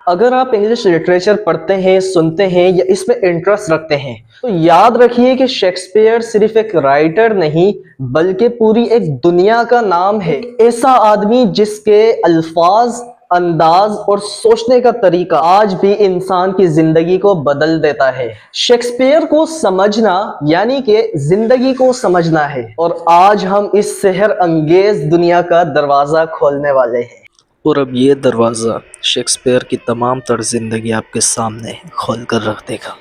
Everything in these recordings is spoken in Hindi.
अगर आप इंग्लिश लिटरेचर पढ़ते हैं, सुनते हैं या इसमें इंटरेस्ट रखते हैं तो याद रखिए कि शेक्सपियर सिर्फ एक राइटर नहीं बल्कि पूरी एक दुनिया का नाम है। एक ऐसा आदमी जिसके अल्फाज, अंदाज और सोचने का तरीका आज भी इंसान की जिंदगी को बदल देता है। शेक्सपियर को समझना यानी कि जिंदगी को समझना है और आज हम इस सेहर अंगेज दुनिया का दरवाजा खोलने वाले हैं। और अब ये दरवाज़ा शेक्सपियर की तमाम तर ज़िंदगी आपके सामने खोल कर रख देगा।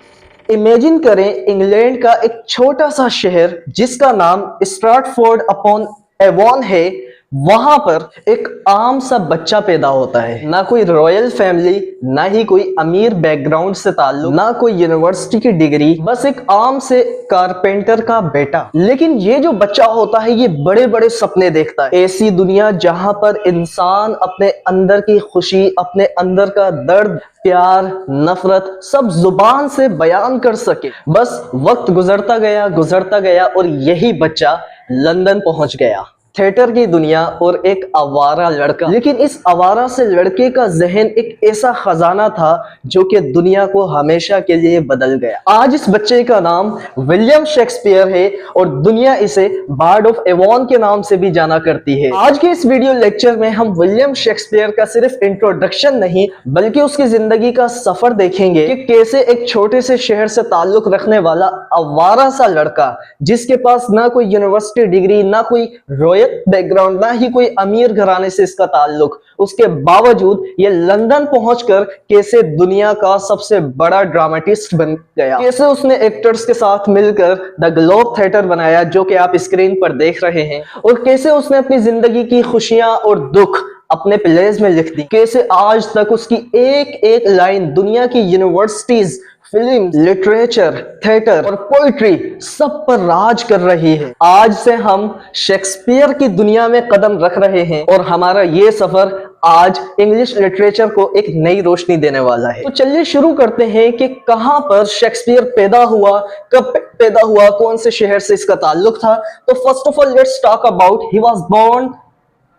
इमेजिन करें इंग्लैंड का एक छोटा सा शहर जिसका नाम स्ट्रैटफोर्ड अपॉन एवॉन है। वहां पर एक आम सा बच्चा पैदा होता है, ना कोई रॉयल फैमिली, ना ही कोई अमीर बैकग्राउंड से ताल्लुक, ना कोई यूनिवर्सिटी की डिग्री, बस एक आम से कारपेंटर का बेटा। लेकिन ये जो बच्चा होता है ये बड़े बड़े सपने देखता है। ऐसी दुनिया जहां पर इंसान अपने अंदर की खुशी, अपने अंदर का दर्द, प्यार, नफरत सब जुबान से बयान कर सके। बस वक्त गुजरता गया और यही बच्चा लंदन पहुंच गया। थिएटर की दुनिया और एक आवारा लड़का, लेकिन इस आवारा से लड़के का जहन एक ऐसा खजाना था जो कि दुनिया को हमेशा के लिए बदल गया। आज इस बच्चे का नाम विलियम शेक्सपियर है और दुनिया इसे बार्ड ऑफ एवॉन के नाम से भी जाना करती है। आज के इस वीडियो लेक्चर में हम विलियम शेक्सपियर का सिर्फ इंट्रोडक्शन नहीं बल्कि उसकी जिंदगी का सफर देखेंगे कि कैसे एक छोटे से शहर से ताल्लुक रखने वाला आवारा सा लड़का, जिसके पास ना कोई यूनिवर्सिटी डिग्री, ना कोई रॉयल बैकग्राउंड, ना ही कोई अमीर घराने से इसका ताल्लुक, उसके बावजूद ये लंदन पहुंचकर कैसे दुनिया का सबसे बड़ा ड्रामेटिस्ट बन गया। कैसे उसने एक्टर्स के साथ मिलकर द ग्लोब थिएटर बनाया जो कि आप स्क्रीन पर देख रहे हैं, और कैसे उसने अपनी जिंदगी की खुशियां और दुख अपने प्लेज में लिख दी। कैसे आज तक उसकी एक एक लाइन दुनिया की यूनिवर्सिटीज, फिल्म, लिटरेचर, थिएटर और पोइट्री सब पर राज कर रही है। आज से हम शेक्सपियर की दुनिया में कदम रख रहे हैं और हमारा ये सफर आज इंग्लिश लिटरेचर को एक नई रोशनी देने वाला है। तो चलिए शुरू करते हैं कि कहां पर शेक्सपियर पैदा हुआ, कब पैदा हुआ, कौन से शहर से इसका ताल्लुक था। तो first of all let's talk about he was born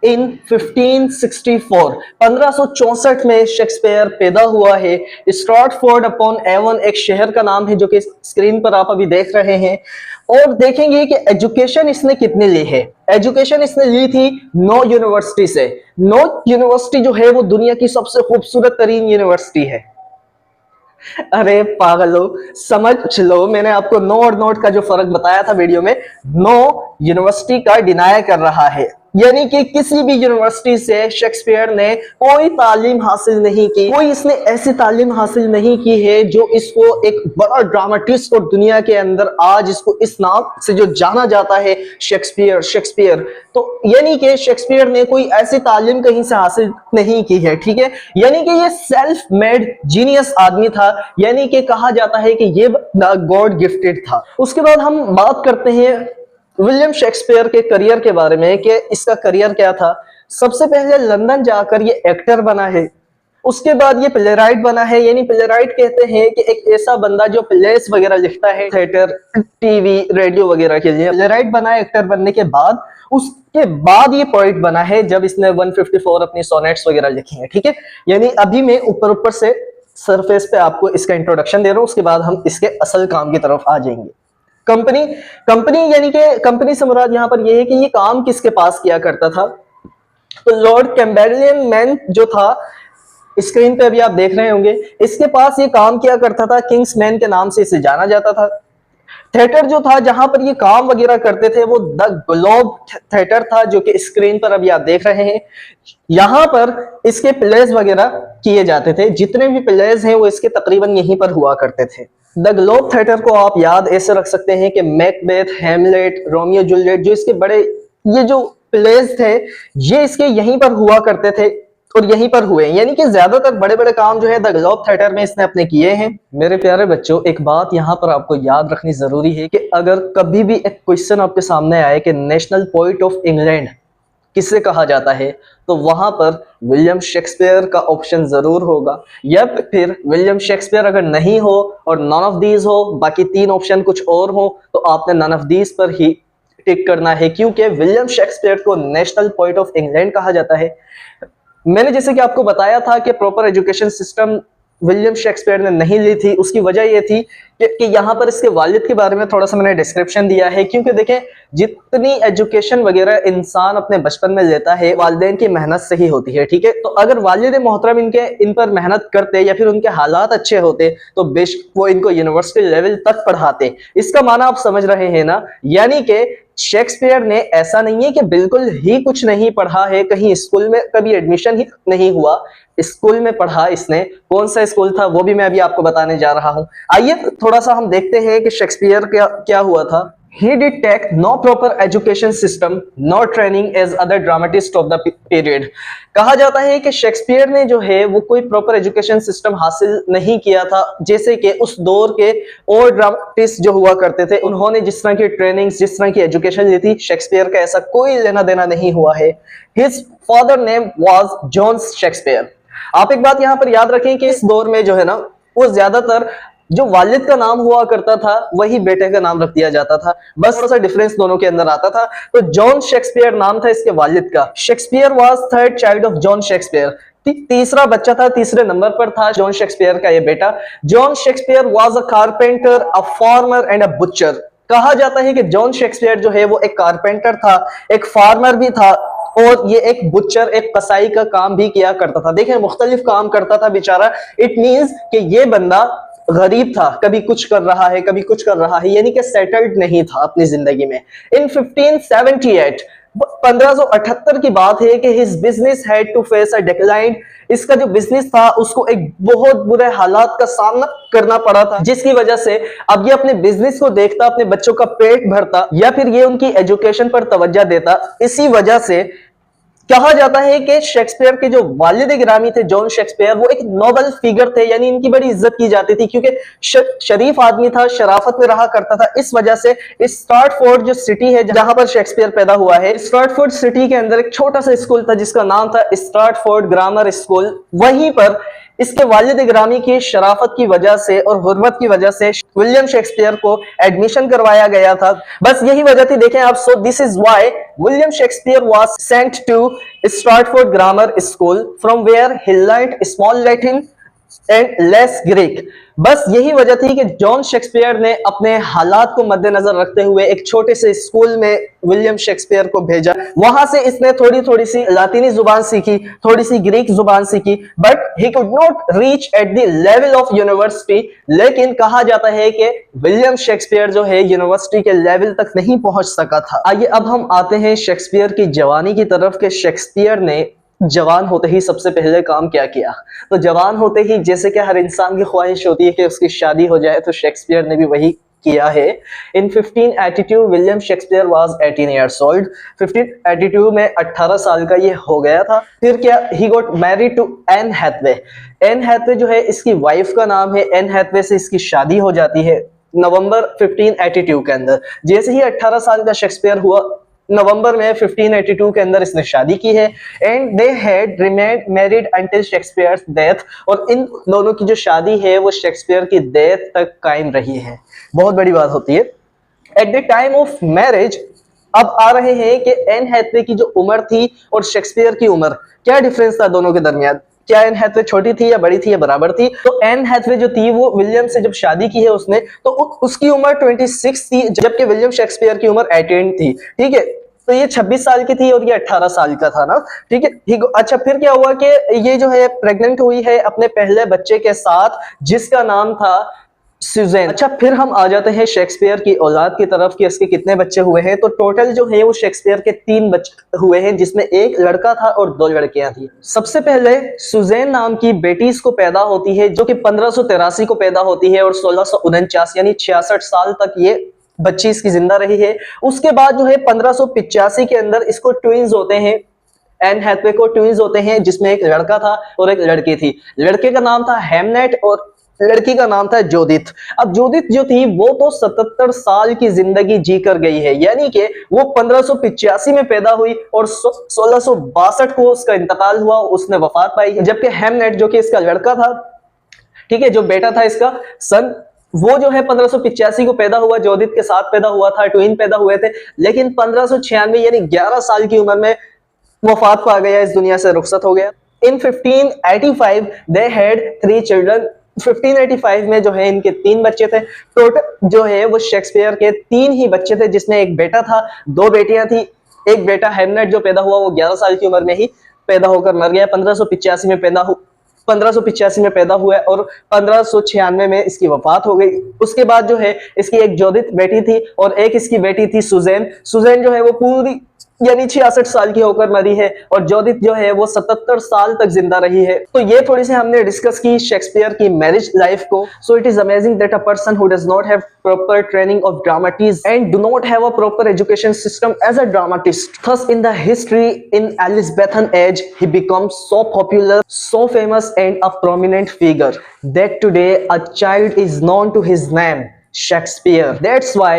in 1564। 1564 में शेक्सपियर पैदा हुआ है। स्ट्रैटफोर्ड अपॉन एवॉन एक शहर का नाम है जो कि स्क्रीन पर आप अभी देख रहे हैं। और देखेंगे कि एजुकेशन इसने कितनी ली है। एजुकेशन इसने ली थी नो यूनिवर्सिटी से। नो यूनिवर्सिटी जो है वो दुनिया की सबसे खूबसूरत तरीन यूनिवर्सिटी है। अरे पागलो, समझ लो, मैंने आपको नो और नोट का जो फर्क बताया था वीडियो में, नो यूनिवर्सिटी का डिनाई कर रहा है, यानी कि किसी भी यूनिवर्सिटी से शेक्सपियर ने कोई तालीम हासिल नहीं की। कोई इसने ऐसी तालीम हासिल नहीं की है जो इसको एक बड़ा ड्रामेटिस्ट और दुनिया के अंदर आज इसको इस नाम से जो जाना जाता है शेक्सपियर। तो यानी कि शेक्सपियर ने कोई ऐसी तालीम कहीं से हासिल नहीं की है, ठीक है। यानी कि ये सेल्फ मेड जीनियस आदमी था, यानी कि कहा जाता है कि ये गॉड गिफ्टेड था। उसके बाद हम बात करते हैं विलियम शेक्सपियर के करियर के बारे में कि इसका करियर क्या था। सबसे पहले लंदन जाकर ये एक्टर बना है, उसके बाद ये प्लेराइट बना है। यानी प्लेराइट कहते हैं कि एक ऐसा बंदा जो प्लेस वगैरह लिखता है थिएटर, टीवी, रेडियो वगैरह के लिए। प्लेराइट बना है एक्टर बनने के बाद। उसके बाद ये पोइट बना है जब इसने 154 अपनी सोनेट्स वगैरह लिखी है, ठीक है। यानी अभी मैं ऊपर ऊपर से सरफेस पे आपको इसका इंट्रोडक्शन दे रहा हूं, उसके बाद हम इसके असल काम की तरफ आ जाएंगे। कंपनी यानी कि कंपनी से मुराद यहां पर यह है कि ये काम किसके पास किया करता था। तो लॉर्ड कैम्बेरलियन मैन जो था, स्क्रीन पे अभी आप देख रहे होंगे, इसके पास ये काम किया करता था। किंग्स मैन के नाम से इसे जाना जाता था। थिएटर जो था जहां पर ये काम वगैरह करते थे वो द ग्लोब थिएटर था जो कि स्क्रीन पर अभी आप देख रहे हैं। यहां पर इसके प्लेज वगैरह किए जाते थे। जितने भी प्लेज हैं वो इसके तकरीबन यहीं पर हुआ करते थे। द ग्लोब थिएटर को आप याद ऐसे रख सकते हैं कि मैकबेथ, हैमलेट, रोमियो जूलियट, जो इसके बड़े ये जो प्लेज थे ये इसके यहीं पर हुआ करते थे और यहीं पर हुए। यानी कि ज्यादातर बड़े बड़े काम जो है द ग्लोब थिएटर में इसने अपने किए हैं। मेरे प्यारे बच्चों, एक बात यहाँ पर आपको याद रखनी जरूरी है कि अगर कभी भी एक क्वेश्चन आपके सामने आए कि नेशनल पोइट ऑफ इंग्लैंड किसे कहा जाता है, तो वहां पर विलियम शेक्सपियर का ऑप्शन जरूर होगा। या फिर विलियम शेक्सपियर अगर नहीं हो और नॉन ऑफ दीज हो, बाकी तीन ऑप्शन कुछ और हो, तो आपने नॉन ऑफ दीज पर ही टिक करना है, क्योंकि विलियम शेक्सपियर को नेशनल पोइट ऑफ इंग्लैंड कहा जाता है। मैंने जैसे कि आपको बताया था कि proper education system William Shakespeare ने नहीं ली थी। उसकी वजह ये थी कि यहाँ पर इसके वालिद के बारे में थोड़ा सा मैंने डिस्क्रिप्शन दिया है, क्योंकि देखें जितनी एजुकेशन वगैरह इंसान अपने बचपन में लेता है वालिदैन की मेहनत से ही होती है, ठीक है। तो अगर वालिद मोहतरम इन पर मेहनत करते या फिर उनके हालात अच्छे होते तो बेशक वो इनको यूनिवर्सिटी लेवल तक पढ़ाते। इसका माना आप समझ रहे हैं ना। यानी कि शेक्सपियर ने ऐसा नहीं है कि बिल्कुल ही कुछ नहीं पढ़ा है, कहीं स्कूल में कभी एडमिशन ही नहीं हुआ, स्कूल में पढ़ा इसने। कौन सा स्कूल था वो भी मैं अभी आपको बताने जा रहा हूं। आइए थोड़ा सा हम देखते हैं कि शेक्सपियर क्या हुआ था। He did take no proper education system, no training as other dramatists of the period। कहा जाता है कि शेक्सपियर ने जो है वो कोई प्रॉपर एजुकेशन सिस्टम हासिल नहीं किया था, जैसे कि उस दौर के और ड्रामेटिस्ट जो हुआ करते थे उन्होंने जिस तरह की ट्रेनिंग्स, जिस तरह की एजुकेशन ली थी, शेक्सपियर का ऐसा कोई लेना देना नहीं हुआ है। His father name was John Shakespeare। आप एक बात यहाँ पर याद रखें कि इस दौर में जो है ना वो ज्यादातर जो वालिद का नाम हुआ करता था वही बेटे का नाम रख दिया जाता था, बस थोड़ा सा डिफरेंस दोनों के अंदर आता था। तो जॉन शेक्सपियर नाम था इसके वालिद का। Shakespeare was third child of John Shakespeare. तीसरा बच्चा था, तीसरे नंबर पर था जॉन शेक्सपियर का ये बेटा। John Shakespeare was a carpenter, a farmer and a butcher. कहा जाता है कि जॉन शेक्सपियर जो है वो एक कारपेंटर था, एक फार्मर भी था और ये एक बुचर, एक कसाई का काम भी किया करता था। देखें मुख्तलिफ काम करता था बेचारा। इट मींस कि ये बंदा गरीब था, कभी कुछ कर रहा है कभी कुछ कर रहा है, यानी कि सेटल्ड नहीं था अपनी जिंदगी में। इन 1578 1578 की बात है कि his business had to face a decline. इसका जो बिजनेस था उसको एक बहुत बुरे हालात का सामना करना पड़ा था, जिसकी वजह से अब ये अपने बिजनेस को देखता, अपने बच्चों का पेट भरता या फिर ये उनकी एजुकेशन पर तवज्जो देता। इसी वजह से कहा जाता है कि शेक्सपियर के जो वालिद गिरामी थे जॉन शेक्सपियर, वो एक नोबल फिगर थे, यानी इनकी बड़ी इज्जत की जाती थी क्योंकि शरीफ आदमी था, शराफत में रहा करता था। इस वजह से स्ट्रैटफोर्ड जो सिटी है जहां पर शेक्सपियर पैदा हुआ है, स्ट्रैटफोर्ड सिटी के अंदर एक छोटा सा स्कूल था जिसका नाम था स्ट्रैटफोर्ड ग्रामर स्कूल। वहीं पर इसके वालिद गिरामी की शराफत की वजह से और हुर्मत की वजह से विलियम शेक्सपियर को एडमिशन करवाया गया था। बस यही वजह थी, देखें आप। So this is why William Shakespeare was sent to Stratford grammar school from where he learned small Latin and less Greek. बस यही वजह थी कि जॉन शेक्सपियर ने अपने हालात को मद्देनजर रखते हुए एक छोटे से स्कूल में विलियम शेक्सपियर को भेजा। वहां से इसने थोड़ी थोड़ी सी लातीनी जुबान सीखी, थोड़ी सी ग्रीक जुबान सीखी, but he could not reach at the level of university. लेकिन कहा जाता है कि विलियम शेक्सपियर जो है यूनिवर्सिटी के लेवल तक नहीं पहुंच सका था। आइए अब हम आते हैं शेक्सपियर की जवानी की तरफ कि शेक्सपियर ने जवान होते ही सबसे पहले काम क्या किया। तो जवान होते ही जैसे कि हर इंसान की ख्वाहिश होती है कि उसकी शादी हो जाए, तो शेक्सपियर ने भी वही किया है। इन 1582 William Shakespeare was 18 years old। 1582 में 18 साल का ये हो गया था। फिर क्या, he got married to Anne Hathaway. Anne Hathaway जो है इसकी वाइफ का नाम है। एन हैथवे से इसकी शादी हो जाती है नवंबर 1582 के अंदर। जैसे ही 18 साल का शेक्सपियर हुआ, नवंबर में 1582 के अंदर इसने शादी की है। And they had remained married until Shakespeare's death. और इन दोनों की जो शादी है वो शेक्सपियर की डेथ तक कायम रही है। बहुत बड़ी बात होती है। At the time of marriage, अब आ रहे हैं कि एन हैथवे की जो उम्र थी और शेक्सपियर की उम्र, क्या डिफरेंस था दोनों के दरमियान। क्या एन हैथवे छोटी थी या बड़ी थी या बराबर थी। तो एन हैथवे जो थी वो विलियम से जब शादी की है उसने, तो उसकी उम्र 26 थी, जबकि विलियम शेक्सपियर की उम्र 18 थी। ठीक है, तो ये 26 साल की थी और ये 18 साल का था ना। ठीक है, ठीक। अच्छा, फिर क्या हुआ कि ये जो है प्रेग्नेंट हुई है अपने पहले बच्चे के साथ जिसका नाम था सुजैन। अच्छा, फिर हम आ जाते हैं शेक्सपियर की औलाद की तरफ कि इसके कितने बच्चे हुए हैं। तो टोटल जो है वो शेक्सपियर के 3 बच्चे हुए हैं, जिसमें एक लड़का था और 2 लड़कियां थी। सबसे पहले सुजैन नाम की बेटी इसको पैदा होती है, जो कि 1583 को पैदा होती है और 1649 यानी 66 साल तक ये बच्ची इसकी जिंदा रही है। उसके बाद जो है 1585 के अंदर इसको ट्विंस होते हैं। एन हैथवे को ट्विंस होते हैं, जिसमें एक लड़का था और एक लड़की थी। लड़के का नाम था हेमनेट और लड़की का नाम था जोदित। अब जोदित जो थी वो तो 77 साल की जिंदगी जी कर गई है, यानी कि वो 1585 में पैदा हुई और 1662 को उसका इंतकाल हुआ, उसने वफात पाई। जबकि हेमनेट जो कि इसका लड़का था, ठीक है, जो बेटा था इसका सन, वो जो है 1585 को पैदा हुआ, जोदित के साथ पैदा हुआ था, ट्विन पैदा हुए थे। लेकिन 1596 यानी 11 साल की उम्र में वफात पा गया, इस दुनिया से रुखसत हो गया। इन 1585 दे हैड 3 चिल्ड्रन। 1585 में जो है इनके 3 बच्चे थे। टोटल जो है वो शेक्सपियर के 3 ही बच्चे थे, जिसमें एक बेटा था, 2 बेटियां थी। एक बेटा हेमनेट जो पैदा हुआ वो 11 साल की उम्र में ही पैदा होकर मर गया। 1585 में पैदा हुआ और 1596 में इसकी वफात हो गई। उसके बाद जो है इसकी एक जोदित बेटी थी और एक इसकी बेटी थी सुजैन। सुजैन जो है वो पूरी यानी 66 साल की होकर मरी है और जोदित जो है वो 77 साल तक जिंदा रही है। तो ये थोड़ी सी हमने डिस्कस की शेक्सपियर की मैरिज लाइफ को। So it is amazing that a person who does not have proper training of dramatist and do not have a proper education system as a dramatist. Thus, in the history in Elizabethan age, he becomes so popular, so famous and a prominent figure that today a child is known to his name, Shakespeare. That's why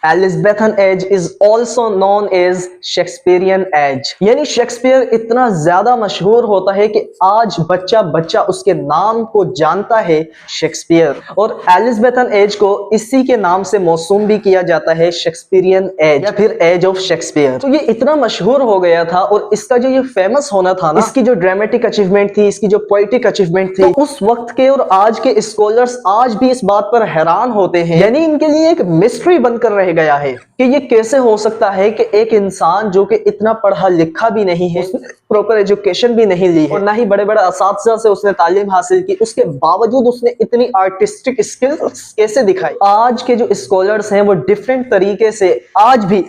Elizabethan age is also known as Shakespearean age. यानी शेक्सपियर इतना ज्यादा मशहूर होता है कि आज बच्चा बच्चा उसके नाम को जानता है, शेक्सपियर। और एलिज़ाबेथन एज को इसी के नाम से मौसूम भी किया जाता है, शेक्सपियरियन एज या फिर एज ऑफ शेक्सपियर। तो ये इतना मशहूर हो गया था और इसका जो ये फेमस होना था ना, इसकी जो ड्रामेटिक अचीवमेंट थी, इसकी जो पोएटिक अचीवमेंट थी, तो उस वक्त के और आज के स्कॉलर्स आज भी इस बात पर हैरान होते हैं। यानी इनके लिए एक मिस्ट्री बनकर रह गया है कि ये कैसे हो सकता है कि एक इंसान जो कि इतना पढ़ा लिखा भी नहीं है, प्रॉपर एजुकेशन भी नहीं ली है और ना ही बड़े बड़े असातिज़ा से उसने तालीम हासिल की, उसके बावजूद उसने इतनी आर्टिस्टिक स्किल्स कैसे दिखाई। आज के जो स्कॉलर्स हैं वो डिफरेंट तरीके से आज भी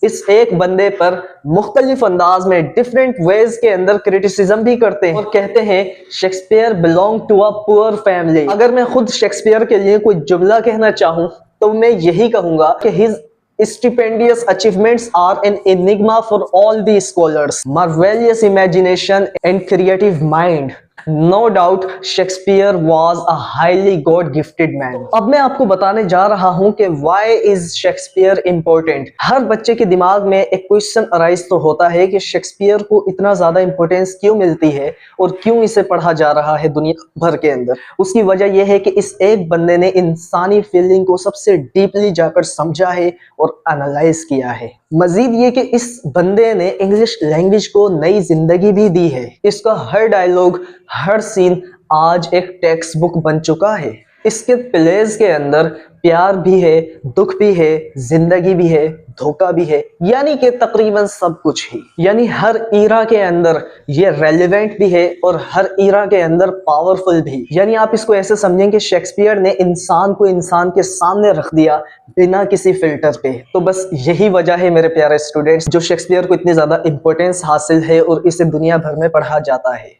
इस एक बंदे पर मुख्तलिफ अंदाज में डिफरेंट वेज के अंदर क्रिटिसिज्म भी करते हैं और कहते हैं Shakespeare belong to a poor family. अगर मैं खुद शेक्सपियर के लिए कोई जुमला कहना चाहूं तो मैं यही कहूंगा कि his stupendous achievements are an enigma for all the scholars. Marvelous imagination and creative mind. No doubt Shakespeare was a highly God gifted man. अब मैं आपको बताने जा रहा हूं कि why is Shakespeare important. हर बच्चे के दिमाग में एक क्वेश्चन अराइज तो होता है कि शेक्सपियर को इतना ज्यादा इंपॉर्टेंस क्यों मिलती है और क्यों इसे पढ़ा जा रहा है दुनिया भर के अंदर। उसकी वजह यह है कि इस एक बंदे ने इंसानी फीलिंग को सबसे डीपली जाकर समझा है और एनालाइज किया है। मजीद ये कि इस बंदे ने इंग्लिश लैंग्वेज को नई जिंदगी भी दी है। इसका हर डायलॉग, हर सीन आज एक टेक्स्ट बुक बन चुका है। इसके प्लेज के अंदर प्यार भी है, दुख भी है, जिंदगी भी है, धोखा भी है, यानी कि तकरीबन सब कुछ ही। यानी हर ईरा के अंदर ये रेलेवेंट भी है और हर ईरा के अंदर पावरफुल भी। यानी आप इसको ऐसे समझें कि शेक्सपियर ने इंसान को इंसान के सामने रख दिया बिना किसी फिल्टर पे। तो बस यही वजह है मेरे प्यारे स्टूडेंट्स, जो शेक्सपियर को इतनी ज्यादा इंपॉर्टेंस हासिल है और इसे दुनिया भर में पढ़ा जाता है।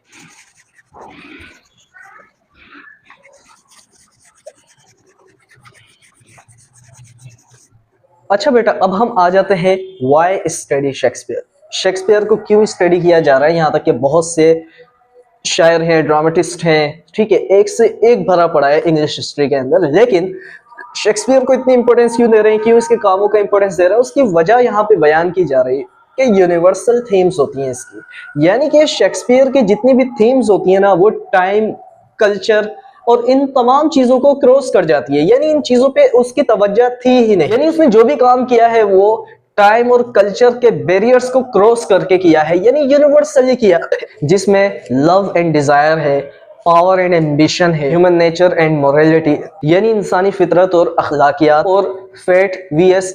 अच्छा बेटा, अब हम आ जाते हैं वाई स्टडी शेक्सपियर। शेक्सपियर को क्यों स्टडी किया जा रहा है। यहाँ तक कि बहुत से शायर हैं, ड्रामेटिस्ट हैं, ठीक है, एक से एक भरा पड़ा है इंग्लिश हिस्ट्री के अंदर, लेकिन शेक्सपियर को इतनी इंपॉर्टेंस क्यों दे रहे हैं, क्यों इसके कामों का इंपॉर्टेंस दे रहे हैं, उसकी वजह यहाँ पे बयान की जा रही है कि यूनिवर्सल थीम्स होती हैं इसकी। यानी कि शेक्सपियर की जितनी भी थीम्स होती हैं ना, वो टाइम, कल्चर और इन तमाम चीजों को क्रॉस कर जाती है। यानी इन चीजों पे उसकी तवज्जो थी ही नहीं। यानी उसने जो भी काम किया है वो टाइम और कल्चर के बैरियर्स को क्रॉस करके किया है, यानी यूनिवर्सली किया, जिसमें लव एंड डिजायर है, पावर एंड एम्बिशन है, ह्यूमन नेचर एंड मोरालिटी, यानी इंसानी फितरत और अखलाकियात, और फेट वीएस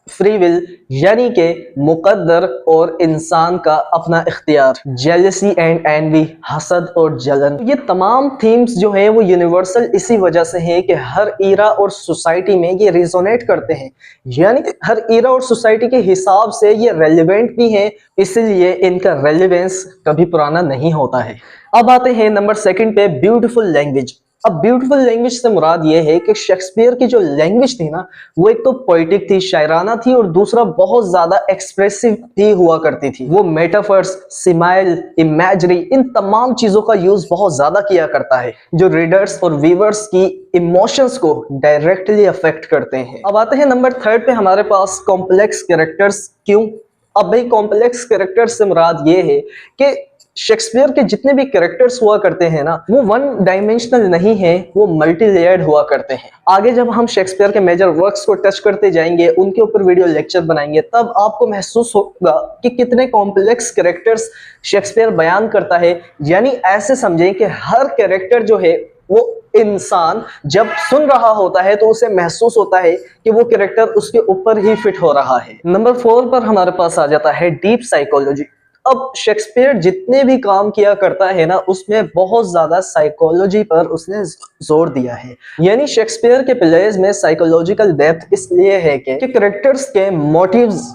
फ्री विल, यानी के मुकद्दर और इंसान का अपना इख्तियार, जेलसी एंड एनवी, हसद और जलन। ये तमाम थीम्स जो है वो यूनिवर्सल इसी वजह से है कि हर ईरा और सोसाइटी में ये रिजोनेट करते हैं, यानी हर ईरा और सोसाइटी के हिसाब से ये रेलिवेंट भी है, इसलिए इनका रेलिवेंस कभी पुराना नहीं होता है। अब आते हैं नंबर 2 पे, ब्यूटीफुल लैंग्वेज। अब ब्यूटीफुल लैंग्वेज से मुराद ये है कि शेक्सपियर की जो लैंग्वेज थी ना, वो एक तो पोइटिक थी, शायराना थी, और दूसरा बहुत ज्यादा एक्सप्रेसिव भी हुआ करती थी। वो मेटाफर्स, सिमाइल, इमेजरी, इन तमाम चीजों का यूज बहुत ज्यादा किया करता है, जो रीडर्स और व्यूअर्स की इमोशंस को डायरेक्टली अफेक्ट करते हैं। अब आते हैं नंबर 3 पे हमारे पास, कॉम्प्लेक्स कैरेक्टर्स। क्यों? अब भाई कॉम्प्लेक्स कैरेक्टर्स से मुराद ये है कि शेक्सपियर के जितने भी कैरेक्टर्स हुआ करते हैं ना, वो वन डायमेंशनल नहीं है, वो मल्टी लेयर्ड हुआ करते हैं। आगे जब हम शेक्सपियर के मेजर वर्क्स को टच करते जाएंगे, उनके ऊपर वीडियो लेक्चर बनाएंगे, तब आपको महसूस होगा कि कितने कॉम्प्लेक्स कैरेक्टर्स शेक्सपियर बयान करता है। यानी ऐसे समझें कि हर कैरेक्टर जो है वो इंसान जब सुन रहा होता है तो उसे महसूस होता है कि वो कैरेक्टर उसके ऊपर ही फिट हो रहा है। नंबर 4 पर हमारे पास आ जाता है डीप साइकोलॉजी। अब शेक्सपियर जितने भी काम किया करता है ना, उसमें बहुत ज्यादा साइकोलॉजी पर उसने जोर दिया है। यानी शेक्सपियर के प्लेज में साइकोलॉजिकल डेप्थ इसलिए है कि कैरेक्टर्स के motives,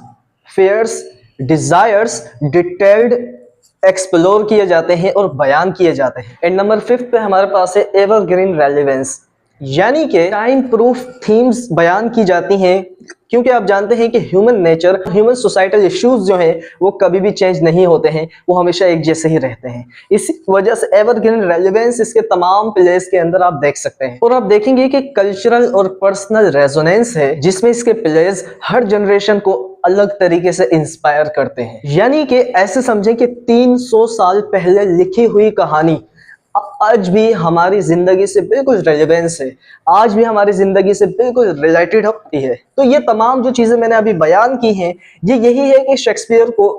fears, desires detailed explore किए जाते हैं और बयान किए जाते हैं। एंड नंबर 5 पे हमारे पास है एवरग्रीन रेलेवेंस, यानी कि टाइम प्रूफ थीम्स बयान की जाती हैं, क्योंकि आप जानते हैं कि human nature, human societal issues जो हैं वो कभी भी चेंज नहीं होते हैं, वो हमेशा एक जैसे ही रहते हैं। इस वजह से एवरग्रीन रेलेवेंस इसके तमाम प्लेस के अंदर आप देख सकते हैं। और आप देखेंगे कि कल्चरल और पर्सनल रेजोनेंस है, जिसमें इसके प्लेस हर जनरेशन को अलग तरीके से इंस्पायर करते हैं। यानी कि ऐसे समझें कि 300 साल पहले लिखी हुई कहानी आज भी हमारी जिंदगी से बिल्कुल रेलेवेंस है, आज भी हमारी जिंदगी से बिल्कुल रिलेटेड होती है। तो ये तमाम जो चीजें मैंने अभी बयान की हैं, ये यही है कि शेक्सपियर को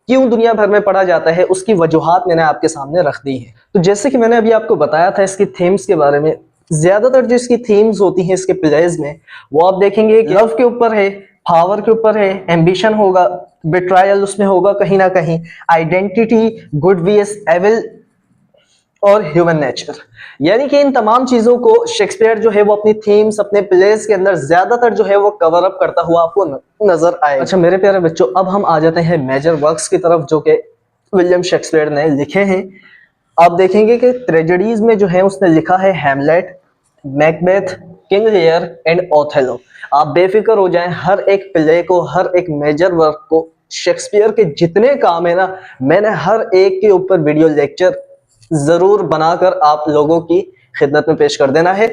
क्यों दुनिया भर में पढ़ा जाता है, उसकी वजूहात मैंने आपके सामने रख दी है। तो जैसे कि मैंने अभी आपको बताया था इसकी थीम्स के बारे में, ज्यादातर जो इसकी थीम्स होती हैं इसके प्लेज में, वो आप देखेंगे लव के ऊपर है, पावर के ऊपर है, एम्बिशन होगा, बिट्रायल उसमें होगा कहीं ना कहीं, आइडेंटिटी, गुड वीएस एविल और ह्यूमन नेचर। यानी कि इन तमाम चीजों को शेक्सपियर जो है वो अपनी थीम्स, अपने प्लेस के अंदर ज्यादातर जो है वो कवर अप करता हुआ आपको नजर आए। अच्छा मेरे प्यारे बच्चों, अब हम आ जाते हैं मेजर वर्क्स की तरफ जो कि विलियम शेक्सपियर ने लिखे हैं। आप देखेंगे कि ट्रेजेडीज में जो है उसने लिखा है Hamlet, Macbeth, King Lear and Othello. आप बेफिक्र हो जाएं, हर एक प्ले को, हर एक मेजर वर्क को, शेक्सपियर के जितने काम है ना, मैंने हर एक के ऊपर वीडियो लेक्चर जरूर बनाकर आप लोगों की खिदमत में पेश कर देना है।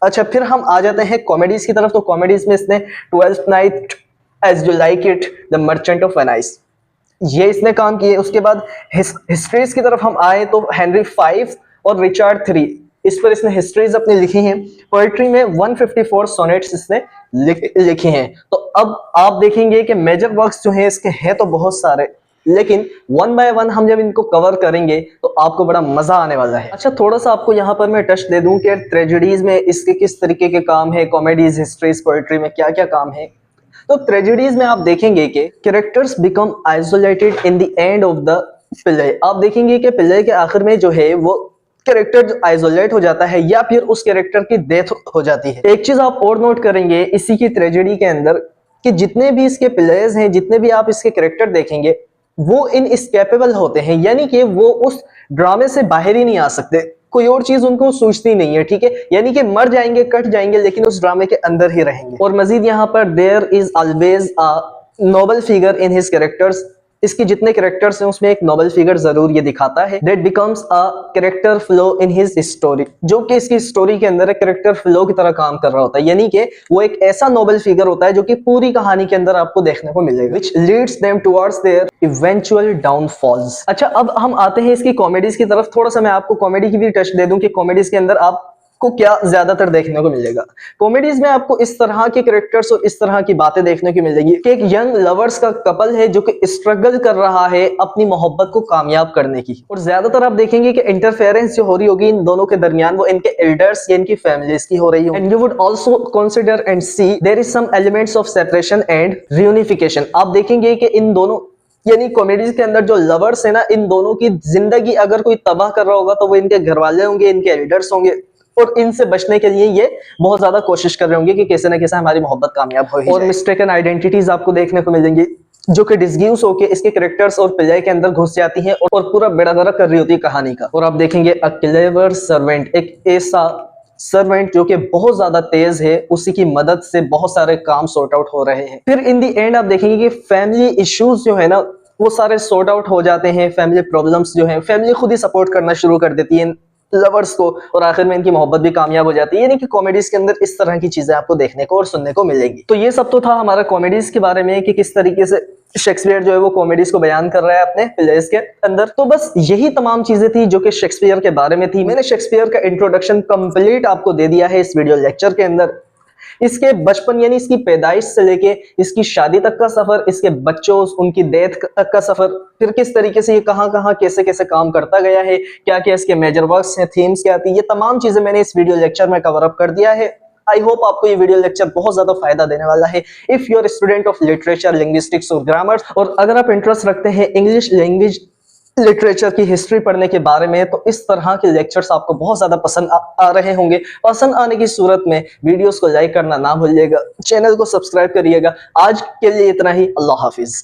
अच्छा फिर हम आ जाते हैं कॉमेडीज की तरफ। तो कॉमेडीज में इसने 12th night, as you like it, the merchant of Venice, ये इसने काम किए। उसके बाद हिस्ट्रीज की तरफ हम आए तो हेनरी V और रिचर्ड III, इस पर इसने हिस्ट्रीज अपनी लिखी हैं। पोएट्री में 154 सोनेट्स इसने लिखे हैं। तो अब आप देखेंगे कि मेजर वर्क्स जो हैं इसके हैं तो बहुत सारे, लेकिन वन बाय वन हम जब इनको कवर करेंगे तो आपको बड़ा मजा आने वाला है। अच्छा थोड़ा सा आपको यहाँ पर मैं टच दे दूं कि ट्रेजेडीज में इसके किस तरीके के काम है, कॉमेडीज, हिस्ट्रीज, पोएट्री में क्या क्या काम है। तो ट्रेजेडीज में आप देखेंगे कि characters become isolated in the end of the play. आप देखेंगे कि प्ले के आखिर में जो है वो कैरेक्टर आइसोलेट हो जाता है या फिर उस कैरेक्टर की डेथ हो जाती है। एक चीज आप और नोट करेंगे इसी की ट्रेजेडी के अंदर कि जितने भी इसके प्लेयर्स हैं, जितने भी आप इसके कैरेक्टर देखेंगे, वो इनएस्केपेबल होते हैं, यानी कि वो उस ड्रामे से बाहर ही नहीं आ सकते, कोई और चीज उनको सूझती नहीं है। ठीक है, यानी कि मर जाएंगे, कट जाएंगे, लेकिन उस ड्रामे के अंदर ही रहेंगे। और मजीद यहाँ पर there is always a noble figure in his characters, इसके जितने कैरेक्टर्स हैं उसमें एक नोबल फिगर जरूर ये दिखाता है। That becomes a character flow in his story, जो कि इसकी स्टोरी के अंदर एक कैरेक्टर फ्लो की तरह काम कर रहा होता है, यानी कि वो एक ऐसा नोबल फिगर होता है जो कि पूरी कहानी के अंदर आपको देखने को मिलेगा, which leads them towards their eventual downfalls। अच्छा अब हम आते हैं इसकी कॉमेडीज की तरफ। थोड़ा सा मैं आपको कॉमेडी की भी टच दे दूं कि कॉमेडीज के अंदर आप को क्या ज्यादातर देखने को मिलेगा। कॉमेडीज में आपको इस तरह के कैरेक्टर्स और इस तरह की बातें देखने को मिलेगी कि एक यंग लवर्स का कपल है जो कि स्ट्रगल कर रहा है अपनी मोहब्बत को कामयाब करने की, और ज्यादातर आप देखेंगे कि इंटरफेरेंस जो हो रही होगी इन दोनों के दरमियान वो इनके एल्डर्स या इनकी फैमिलीज की हो रही होगी। And you would also consider and see there is some elements of separation and reunification. आप देखेंगे कि इन दोनों यानी कॉमेडीज के अंदर जो लवर्स है ना, इन दोनों की जिंदगी अगर कोई तबाह कर रहा होगा तो वो इनके घर वाले होंगे, इनके एल्डर्स होंगे, और इनसे बचने के लिए ये बहुत ज्यादा कोशिश कर रहे होंगे कि कैसे ना कैसे हमारी मोहब्बत कामयाब हो। और मिस्टेकन आइडेंटिटीज आपको देखने को मिलेंगी जो कि डिसग्यूज होके इसके कैरेक्टर्स और प्ले के अंदर घुस जाती हैं और पूरा बेड़ागर्क कर रही होती है कहानी का। और आप देखेंगे अ क्लेवर सर्वेंट, एक ऐसा सर्वेंट जो कि बहुत ज्यादा तेज है, उसी की मदद से बहुत सारे काम सॉर्ट आउट हो रहे हैं। फिर इन दी एंड आप देखेंगे कि फैमिली इश्यूज जो है ना वो सारे सॉर्ट आउट हो जाते हैं, फैमिली प्रॉब्लम्स जो है फैमिली खुद ही सपोर्ट करना शुरू कर देती है लवर्स को, और आखिर में इनकी मोहब्बत भी कामयाब हो जाती है। यानी कि कॉमेडीज के अंदर इस तरह की चीजें आपको देखने को और सुनने को मिलेंगी। तो ये सब तो था हमारा कॉमेडीज के बारे में कि किस तरीके से शेक्सपियर जो है वो कॉमेडीज को बयान कर रहा है अपने प्लेस के अंदर। तो बस यही तमाम चीजें थी जो कि शेक्सपियर के बारे में थी। मैंने शेक्सपियर का इंट्रोडक्शन कंप्लीट आपको दे दिया है इस वीडियो लेक्चर के अंदर। इसके बचपन यानी इसकी पैदाइश से लेके इसकी शादी तक का सफर, इसके बच्चों उनकी डेथ तक का सफर, फिर किस तरीके से ये कहां कहां कैसे कैसे काम करता गया है, क्या क्या इसके मेजर वर्क्स हैं, थीम्स क्या थी, ये तमाम चीजें मैंने इस वीडियो लेक्चर में कवर अप कर दिया है। आई होप आपको ये वीडियो लेक्चर बहुत ज्यादा फायदा देने वाला है। If you are student of literature, linguistics और ग्रामर, और अगर आप इंटरेस्ट रखते हैं इंग्लिश लैंग्वेज लिटरेचर की हिस्ट्री पढ़ने के बारे में, तो इस तरह के लेक्चर्स आपको बहुत ज्यादा पसंद आ रहे होंगे। पसंद आने की सूरत में वीडियोस को लाइक करना ना भूलिएगा, चैनल को सब्सक्राइब करिएगा। आज के लिए इतना ही। अल्लाह हाफिज।